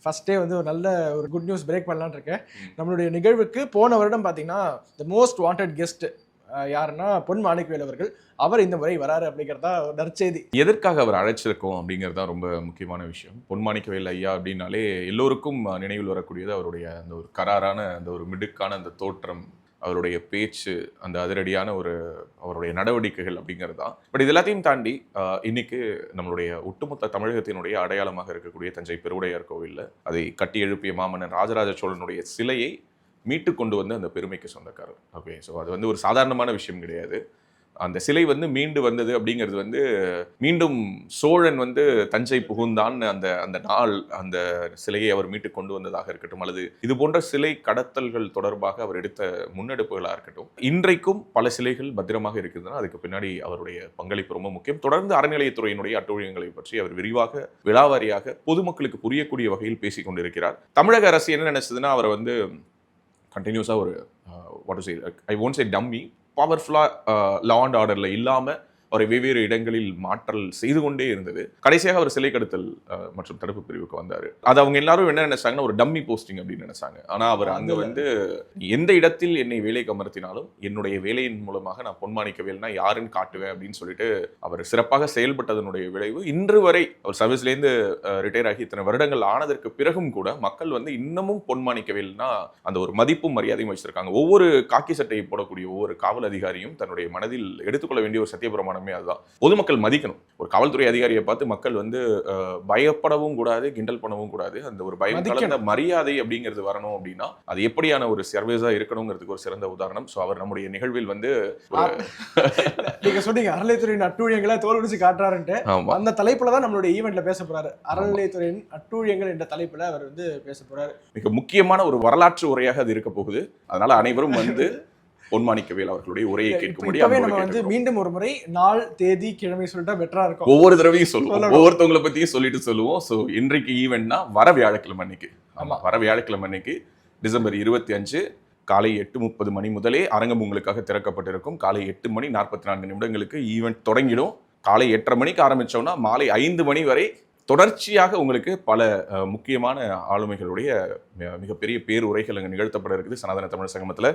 ஃபர்ஸ்டே வந்து ஒரு நல்ல ஒரு குட் நியூஸ் பிரேக் பண்ணலான்னு இருக்கேன். நம்மளுடைய நிகழ்வுக்கு போன வருடம் பார்த்தீங்கன்னா த மோஸ்ட் வாண்டட் கெஸ்ட் யாருன்னா பொன் மாணிக்கவேல் அவர்கள். அவர் இந்த முறை வராரு அப்படிங்கிறதா ஒரு நற்செய்தி. எதற்காக அவர் அழைச்சிருக்கோம் அப்படிங்கிறது தான் ரொம்ப முக்கியமான விஷயம். பொன் மாணிக்கவேல் ஐயா அப்படின்னாலே எல்லோருக்கும் நினைவில் வரக்கூடியது அவருடைய அந்த ஒரு கராரான அந்த ஒரு மிடுக்கான அந்த தோற்றம், அவருடைய பேச்சு, அந்த அதிரடியான ஒரு அவருடைய நடவடிக்கைகள் அப்படிங்கிறது தான். பட் இது எல்லாத்தையும் தாண்டி இன்னைக்கு நம்மளுடைய ஒட்டுமொத்த தமிழகத்தினுடைய அடையாளமாக இருக்கக்கூடிய தஞ்சை பெருவுடையார் கோவிலில் அதை கட்டி எழுப்பிய மாமன்னன் ராஜராஜ சோழனுடைய சிலையை மீட்டு கொண்டு வந்து அந்த பெருமைக்கு சொந்தக்காரர். ஓகே, ஸோ அது வந்து ஒரு சாதாரணமான விஷயம் கிடையாது. அந்த சிலை வந்து மீண்டு வந்தது அப்படிங்கிறது வந்து மீண்டும் சோழன் வந்து தஞ்சை புகுந்தான் அந்த அந்த நாள் அந்த சிலையை அவர் மீட்டு கொண்டு வந்ததாக இருக்கட்டும், அல்லது இது போன்ற சிலை கடத்தல்கள் தொடர்பாக அவர் எடுத்த முன்னெடுப்புகளாக இருக்கட்டும், இன்றைக்கும் பல சிலைகள் பத்திரமாக இருக்குதுன்னா அதுக்கு பின்னாடி அவருடைய பங்களிப்பு ரொம்ப முக்கியம். தொடர்ந்து அறநிலையத்துறையினுடைய அட்டூழியங்களை பற்றி அவர் விரிவாக விலாவாரியாக பொதுமக்களுக்கு புரியக்கூடிய வகையில் பேசிக் கொண்டிருக்கிறார். தமிழக அரசு என்ன நினைச்சதுன்னா அவரை வந்து கண்டினியூஸாக ஒரு what to say, I won't say dummy, பவர்ஃபுல்லாக லா அண்ட் ஆர்டரில் இல்லாமல் அவரை வெவ்வேறு இடங்களில் மாற்றல் செய்து கொண்டே இருந்தது. கடைசியாக அவர் சிலை கடத்தல் மற்றும் தடுப்பு பிரிவுக்கு வந்தார். அது அவங்க எல்லாரும் என்ன நினைச்சாங்கன்னா ஒரு டம்மி போஸ்டிங் அப்படின்னு நினைச்சாங்க. ஆனால் அவர் அங்கே வந்து எந்த இடத்தில் என்னை வேலைக்கு அமர்த்தினாலும் என்னுடைய வேலையின் மூலமாக நான் பொன்மாணிக்கவேல்னா யாருன்னு காட்டுவேன் அப்படின்னு சொல்லிட்டு அவர் சிறப்பாக செயல்பட்டதனுடைய விளைவு இன்று வரை அவர் சர்வீஸ்லேருந்து ரிட்டையர் ஆகி இத்தனை வருடங்கள் ஆனதற்கு பிறகும் கூட மக்கள் வந்து இன்னமும் பொன்மாணிக்கவேல்னா அந்த ஒரு மதிப்பும் மரியாதையும் வச்சிருக்காங்க. ஒவ்வொரு காக்கி சட்டையை போடக்கூடிய ஒவ்வொரு காவல் அதிகாரியும் தன்னுடைய மனதில் எடுத்துக்கொள்ள வேண்டிய ஒரு சத்தியபிரமாணம் அதுதான். பொதுமக்கள் மதிக்கணும். ஒரு காவல்துறை அதிகாரியை பார்த்து மக்கள் வந்து பயப்படவும் கூடாது, கிண்டல் பண்ணவும் கூடாது. அந்த ஒரு பயம் கலந்த மரியாதை அப்படிங்கிறது வரணும் அப்படின்னா அது எப்படியான ஒரு சர்வீஸா இருக்கணுங்கிறதுக்கு ஒரு சிறந்த உதாரணம். ஸோ அவர் நம்முடைய நிகழ்வில் வந்து நீங்க சொன்னீங்க அறநிலையத்துறையின் அட்டூழியங்களை தோல்விச்சு காட்டுறாருன்ட்டு. அந்த தலைப்புல தான் நம்மளுடைய ஈவெண்ட்ல பேச போறாரு. அறநிலையத்துறையின் அட்டூழியங்கள் என்ற தலைப்புல அவர் வந்து பேச போறாரு. மிக முக்கியமான ஒரு வரலாற்று உரையாக அது இருக்க போகுது. அதனால அனைவரும் வந்து பொன்மாணிக்கவேல் அவர்களுடைய உரையை கேட்க முடியும். நம்ம வந்து மீண்டும் ஒரு முறை நாள் தேதி கிழமை சொல்லிட்டா பெட்டரா இருக்கும். ஒவ்வொரு தடவையும் சொல்லுவோம், ஒவ்வொருத்தவங்களை பத்தியும் சொல்லிட்டு சொல்லுவோம். ஸோ இன்றைக்கு ஈவெண்ட்னா வர வியாழக்கிழமை அன்னைக்கு, வர வியாழக்கிழமை அன்னைக்கு டிசம்பர் 25 காலை 8:30 மணி முதலே அரங்கம் உங்களுக்காக திறக்கப்பட்டிருக்கும். காலை 8:44 ஈவெண்ட் தொடங்கிடும். காலை 8:30 மணிக்கு ஆரம்பிச்சோம்னா மாலை 5 மணி வரை தொடர்ச்சியாக உங்களுக்கு பல முக்கியமான ஆளுமைகளுடைய மிகப்பெரிய பேருரைகள் அங்கே நிகழ்த்தப்பட இருக்குது சனாதன தமிழ் சங்கமத்தில்.